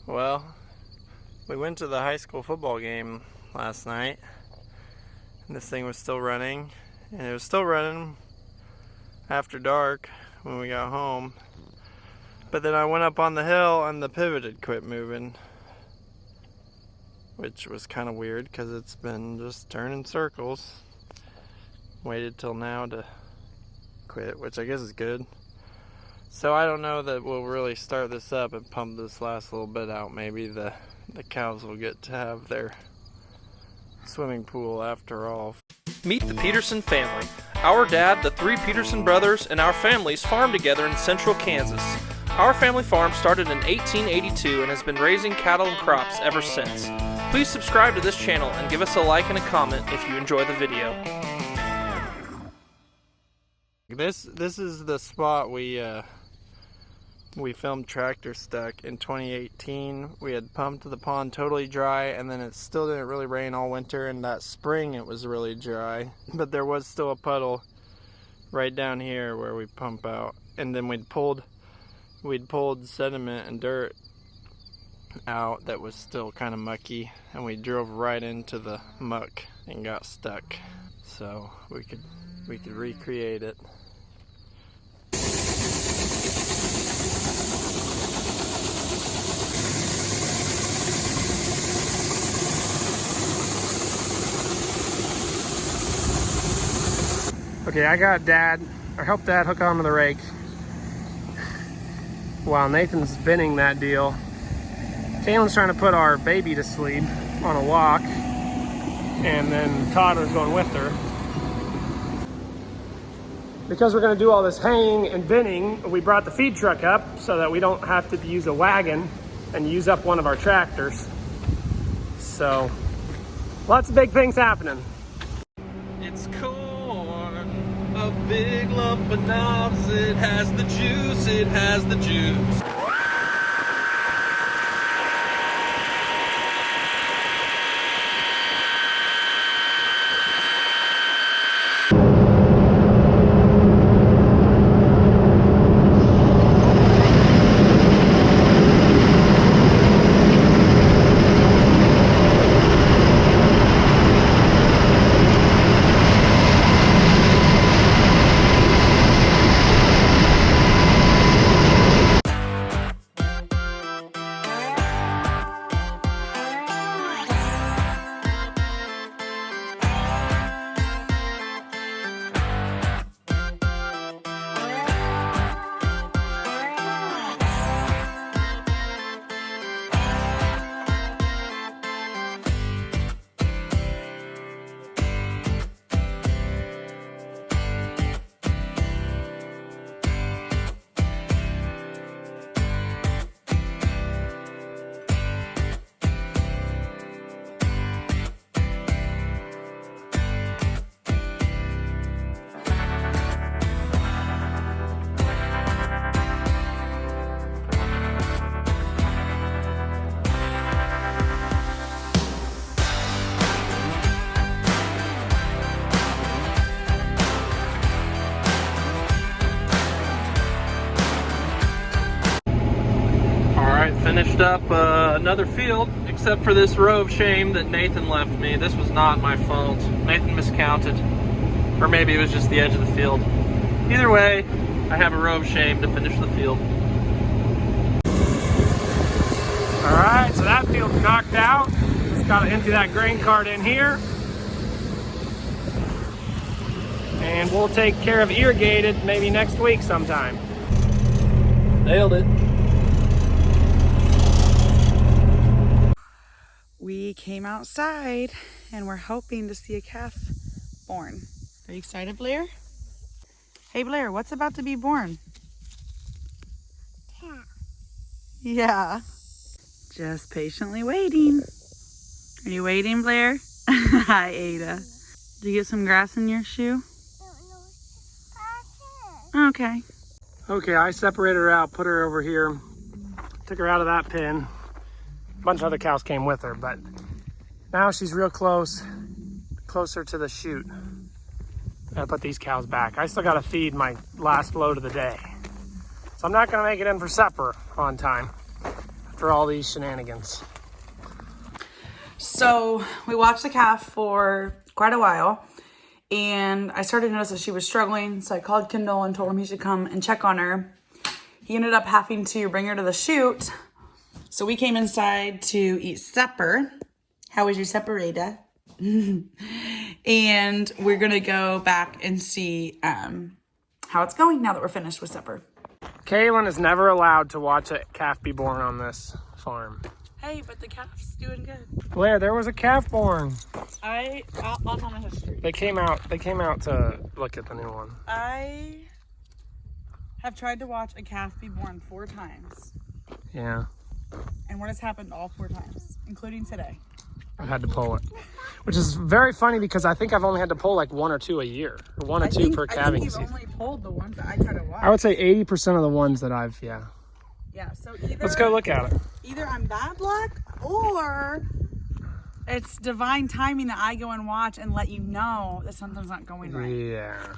Well, we went to the high school football game last night, and this thing was still running, and it was still running after dark when we got home. But then I went up on the hill and the pivot had quit moving, which was kind of weird because it's been just turning circles. Waited till now to quit, which I guess is good. So I don't know that we'll really start this up and pump this last little bit out. Maybe the cows will get to have their swimming pool after all. Meet the Peterson family. Our dad, the three Peterson brothers, and our families farm together in central Kansas. Our family farm started in 1882 and has been raising cattle and crops ever since. Please subscribe to this channel and give us a like and a comment if you enjoy the video. This is the spot we filmed Tractor Stuck in 2018. We had pumped the pond totally dry, and then it still didn't really rain all winter, and that spring it was really dry. But there was still a puddle right down here where we pump out, and then we'd pulled sediment and dirt out that was still kind of mucky, and we drove right into the muck and got stuck. So we could recreate it. Okay, I got helped Dad hook onto the rake while Nathan's binning that deal. Kaylin's trying to put our baby to sleep on a walk, and then toddler's going with her. Because we're going to do all this haying and binning, we brought the feed truck up so that we don't have to use a wagon and use up one of our tractors. So, lots of big things happening. It's corn, a big lump of knobs. It has the juice, it has the juice. Finished up another field, except for this row of shame that Nathan left me. This was not my fault. Nathan miscounted. Or maybe it was just the edge of the field. Either way, I have a row of shame to finish the field. Alright, so that field's knocked out. Just gotta empty that grain cart in here. And we'll take care of irrigated maybe next week sometime. Nailed it. We came outside and we're hoping to see a calf born. Are you excited, Blair? Hey, Blair, what's about to be born? Calf. Yeah. Just patiently waiting. Are you waiting, Blair? Hi, Ada. Did you get some grass in your shoe? Okay. Okay, I separated her out, put her over here, took her out of that pen. A bunch of other cows came with her, but now she's real closer to the chute. I put these cows back. I still gotta feed my last load of the day. So I'm not gonna make it in for supper on time. for all these shenanigans. So we watched the calf for quite a while, and I started to notice that she was struggling. So I called Kendall and told him he should come and check on her. He ended up having to bring her to the chute. So we came inside to eat supper. How was your supper, Ada? And we're gonna go back and see how it's going now that we're finished with supper. Kaylin is never allowed to watch a calf be born on this farm. Hey, but the calf's doing good. Blair, there was a calf born. I'll tell my history. They came out to look at the new one. I have tried to watch a calf be born 4 times. Yeah. And what has happened all 4 times, including today? I've had to pull it. Which is very funny because I think I've only had to pull like 1 or 2 a year. Or 1 or 2 per calving season. I've only pulled the ones that I try to watch. I would say 80% of the ones that I've, yeah. Yeah, so either... Let's go look at it. Either I'm bad luck or it's divine timing that I go and watch and let you know that something's not going right. Yeah.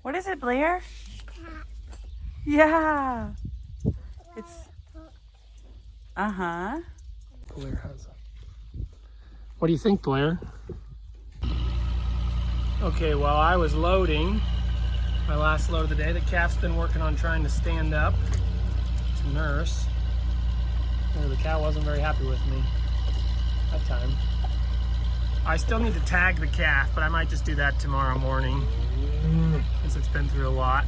What is it, Blair? Yeah. It's... Uh-huh. Blair has it. What do you think, Blair? Okay, while I was loading, my last load of the day, the calf's been working on trying to stand up to nurse. The cow wasn't very happy with me that time. I still need to tag the calf, but I might just do that tomorrow morning since it's been through a lot.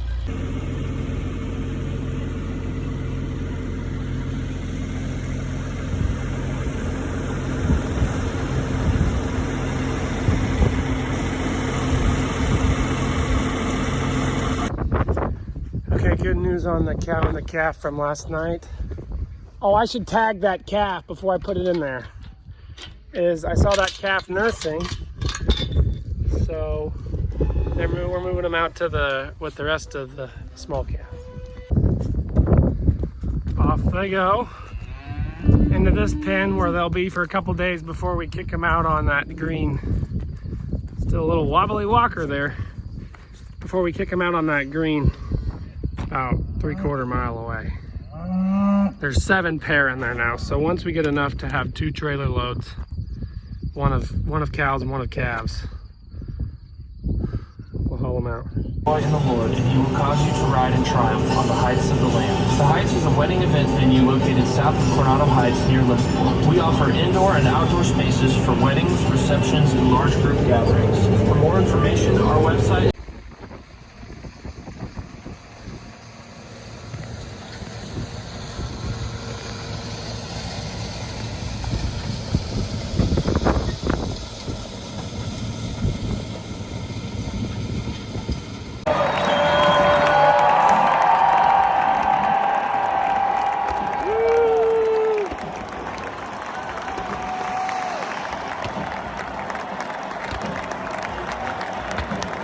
Okay, good news on the cow and the calf from last night. Oh, I should tag that calf before I put it in there. I saw that calf nursing, so we're moving them out to with the rest of the small calf. Off they go into this pen where they'll be for a couple days before we kick them out on that green. Still a little wobbly walker there before we kick them out on that green. About 3/4 mile away. There's 7 pair in there now, so once we get enough to have 2 trailer loads, one of cows and one of calves, we'll haul them out. Joy in the Lord, and He will cause you to ride in triumph on the heights of the land. The Heights is a wedding event venue located south of Coronado Heights near Liverpool. We offer indoor and outdoor spaces for weddings, receptions, and large group gatherings. For more information, our website.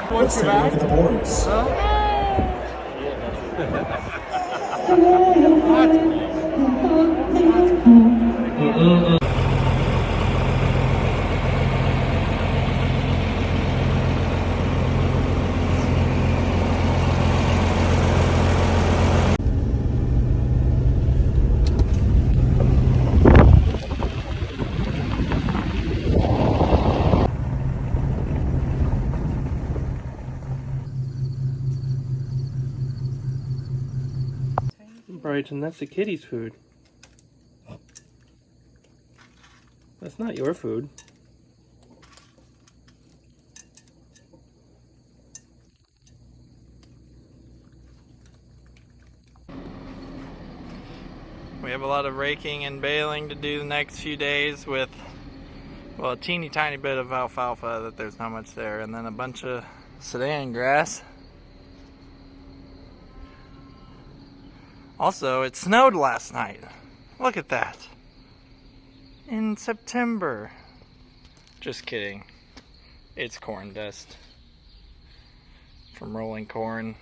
Let's take a look at the boards. Brighton, that's the kitty's food. That's not your food. We have a lot of raking and baling to do the next few days with, well, a teeny tiny bit of alfalfa that there's not much there, and then a bunch of sudangrass. Also, it snowed last night. Look at that. In September. Just kidding. It's corn dust from rolling corn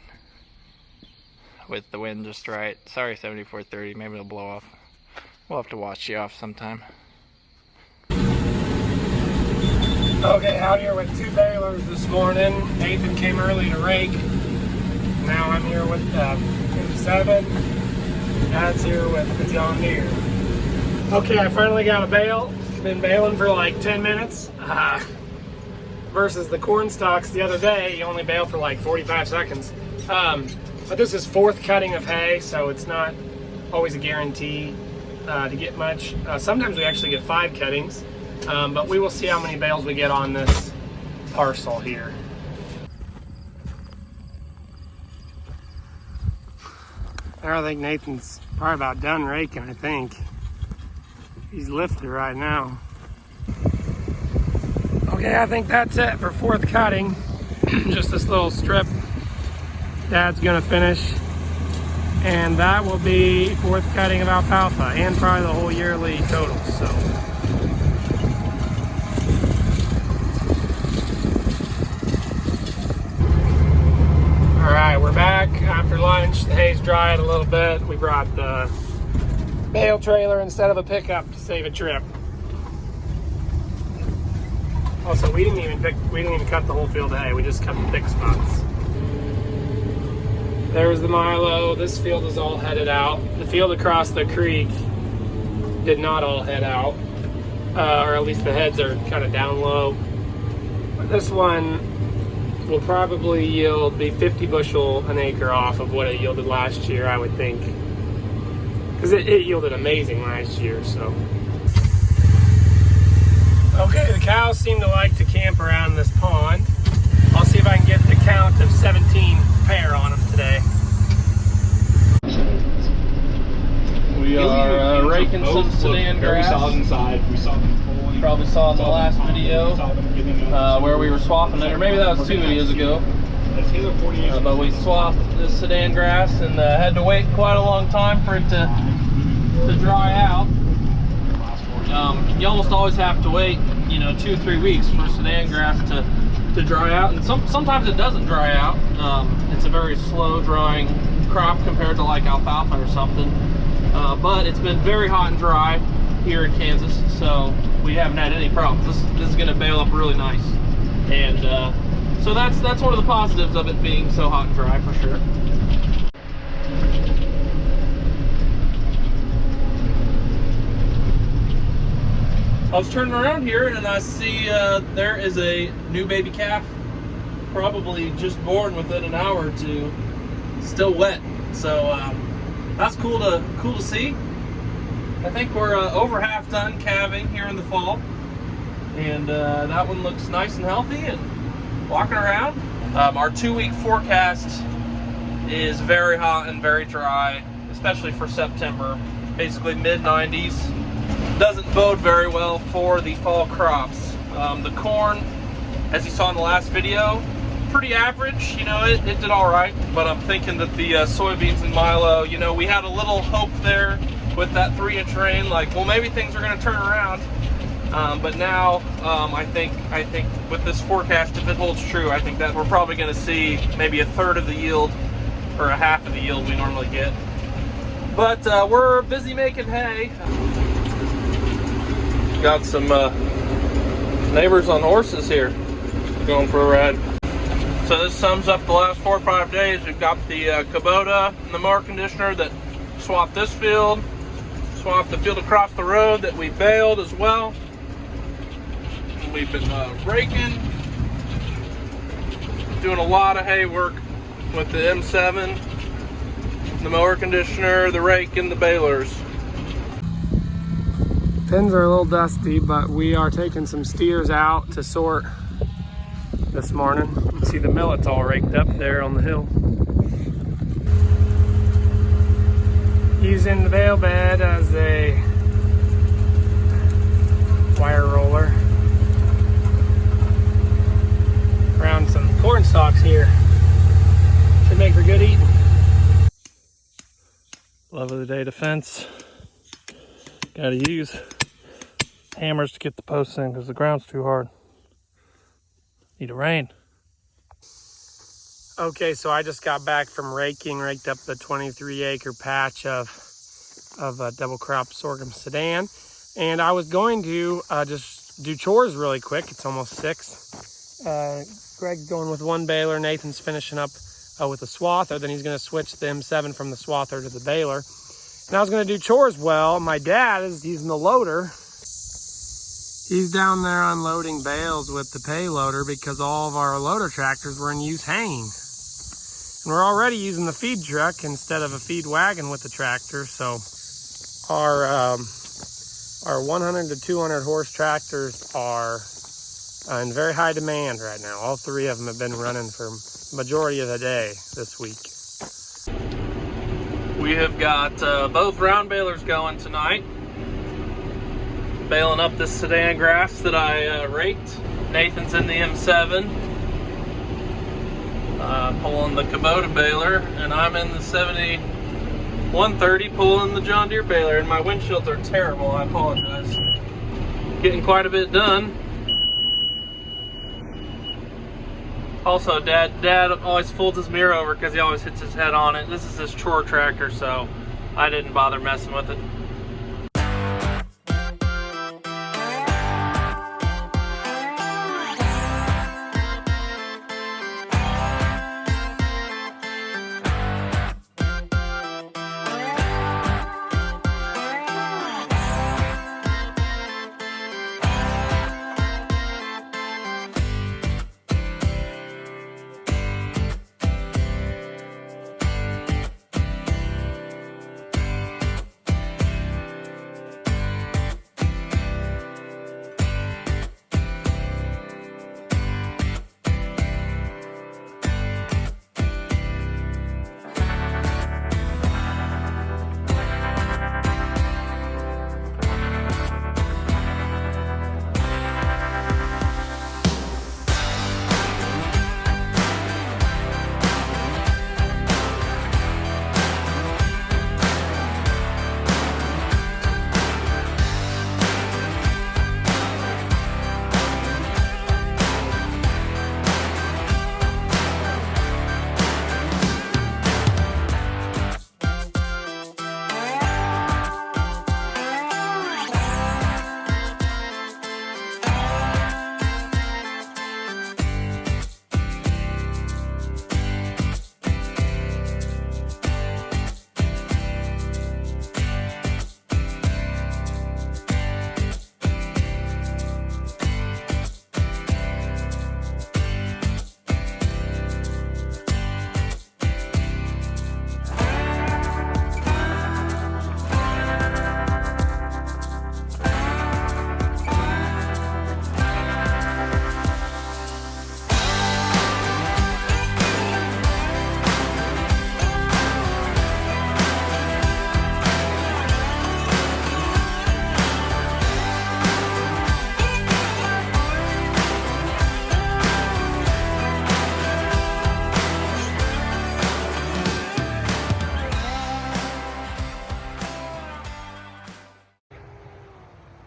with the wind just right. Sorry, 7430. Maybe it'll blow off. We'll have to watch you off sometime. Okay, out here with 2 balers this morning. Nathan came early to rake. Now I'm here with 7. Dad's here with the John Deere. Okay, I finally got a bale. Been baling for like 10 minutes. Versus the corn stalks the other day, you only bale for like 45 seconds. But this is 4th cutting of hay, so it's not always a guarantee to get much. Sometimes we actually get 5 cuttings, but we will see how many bales we get on this parcel here. There, I think Nathan's probably about done raking, I think. He's lifted right now. Okay, I think that's it for 4th cutting. Just this little strip Dad's gonna finish. And that will be 4th cutting of alfalfa and probably the whole yearly total, so. All right, we're back after lunch. The hay's dried a little bit. We brought the bale trailer instead of a pickup to save a trip. Also, we didn't even cut the whole field of hay. We just cut the thick spots. There's the Milo. This field is all headed out. The field across the creek did not all head out, or at least the heads are kind of down low. But this one will probably be 50 bushel an acre off of what it yielded last year, I would think. Because it yielded amazing last year, so. Okay, the cows seem to like to camp around this pond. I'll see if I can get the count of 17 pair on them today. We are raking some sudan grass. We saw them pulling. Probably saw in the last video where we were swapping it, or maybe that was 2 videos ago. But we swapped the sudan grass and had to wait quite a long time for it to dry out. You almost always have to wait, 2 or 3 weeks for sudan grass to dry out, and sometimes it doesn't dry out. It's a very slow drying crop compared to like alfalfa or something. But it's been very hot and dry here in Kansas, so we haven't had any problems. This is going to bale up really nice, and so that's one of the positives of it being so hot and dry for sure. I was turning around here and I see there is a new baby calf, probably just born within an hour or two, still wet. So that's cool to see. I think we're over half done calving here in the fall, and that one looks nice and healthy and walking around. Our 2-week forecast is very hot and very dry, especially for September, basically mid-90s. Doesn't bode very well for the fall crops. The corn, as you saw in the last video, pretty average. It did all right, but I'm thinking that the soybeans and milo, we had a little hope there with that 3-inch rain, like, well, maybe things are going to turn around. But now I think with this forecast, if it holds true, I think that we're probably going to see maybe a third of the yield or a half of the yield we normally get. But we're busy making hay. Got some neighbors on horses here going for a ride. So this sums up the last 4 or 5 days. We've got the Kubota and the mower conditioner that swapped this field, swapped the field across the road that we baled as well. And we've been raking, doing a lot of hay work with the M7, the mower conditioner, the rake, and the balers. Pins are a little dusty, but we are taking some steers out to sort this morning. You can see the millet's all raked up there on the hill. Using the bale bed as a wire roller around some corn stalks here. Should make for good eating. Love of the day defense. Gotta use hammers to get the posts in because the ground's too hard. Need a rain. Okay, so I just got back from raking, raked up the 23-acre patch of double crop sorghum sudan, and I was going to just do chores really quick. It's almost 6. Greg's going with 1 baler. Nathan's finishing up with the swather. Then he's going to switch the M7 from the swather to the baler. And I was gonna do chores. Well, my dad is using the loader. He's down there unloading bales with the payloader because all of our loader tractors were in use hanging. And we're already using the feed truck instead of a feed wagon with the tractor. So our 100 to 200 horse tractors are in very high demand right now. All three of them have been running for the majority of the day this week. We have got both round balers going tonight. Baling up this sudangrass that I raked. Nathan's in the M7. Pulling the Kubota baler, and I'm in the 7130 pulling the John Deere baler, and my windshields are terrible, I apologize. Getting quite a bit done. Also, Dad always folds his mirror over because he always hits his head on it. This is his chore tractor, so I didn't bother messing with it.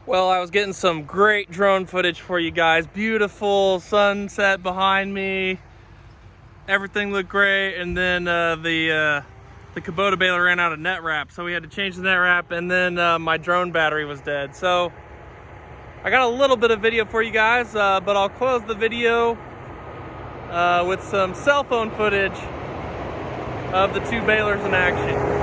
Well, I was getting some great drone footage for you guys. Beautiful sunset behind me. Everything looked great, and then the Kubota baler ran out of net wrap, so we had to change the net wrap, and then my drone battery was dead. So I got a little bit of video for you guys, but I'll close the video with some cell phone footage of the two balers in action.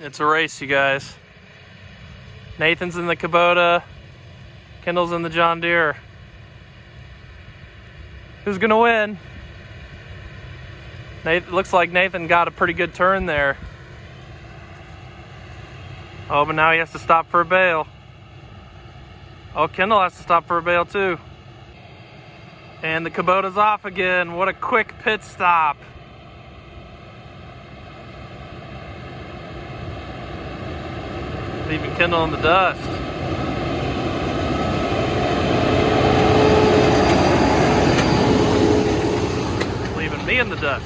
It's a race, you guys. Nathan's in the Kubota, Kendall's in the John Deere. Who's gonna win? Looks like Nathan got a pretty good turn there. Oh, but now he has to stop for a bale. Oh, Kendall has to stop for a bale too. And the Kubota's off again. What a quick pit stop. Leaving Kendall in the dust. Leaving me in the dust.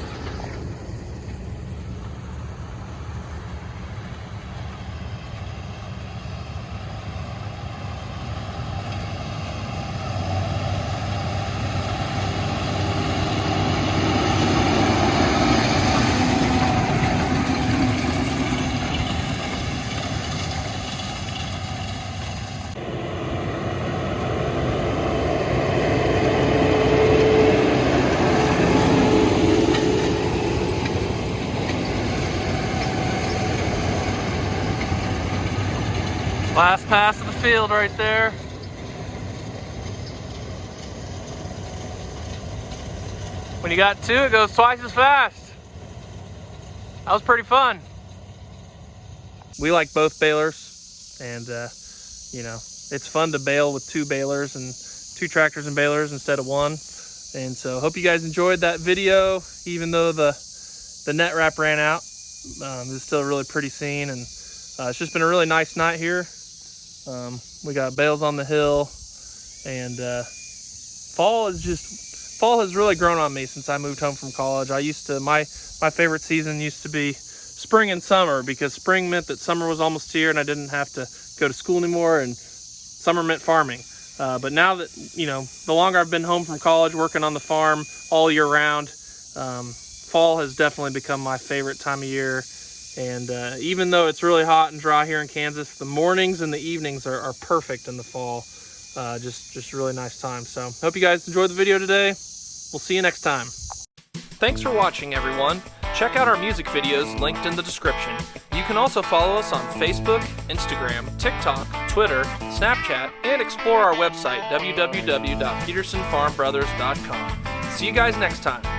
Last pass of the field right there. When you got two, it goes twice as fast. That was pretty fun. We like both balers, and you know, it's fun to bale with two balers and two tractors and balers instead of one. And so hope you guys enjoyed that video, even though the net wrap ran out. It's still a really pretty scene, and it's just been a really nice night here. We got bales on the hill, and fall has really grown on me since I moved home from college. My favorite season used to be spring and summer, because spring meant that summer was almost here and I didn't have to go to school anymore, and summer meant farming. But now that, you know, the longer I've been home from college working on the farm all year round, fall has definitely become my favorite time of year. And even though it's really hot and dry here in Kansas, the mornings and the evenings are perfect in the fall. Just a really nice time. So hope you guys enjoyed the video today. We'll see you next time. Thanks for watching, everyone. Check out our music videos linked in the description. You can also follow us on Facebook, Instagram, TikTok, Twitter, Snapchat, and explore our website, www.petersonfarmbrothers.com. See you guys next time.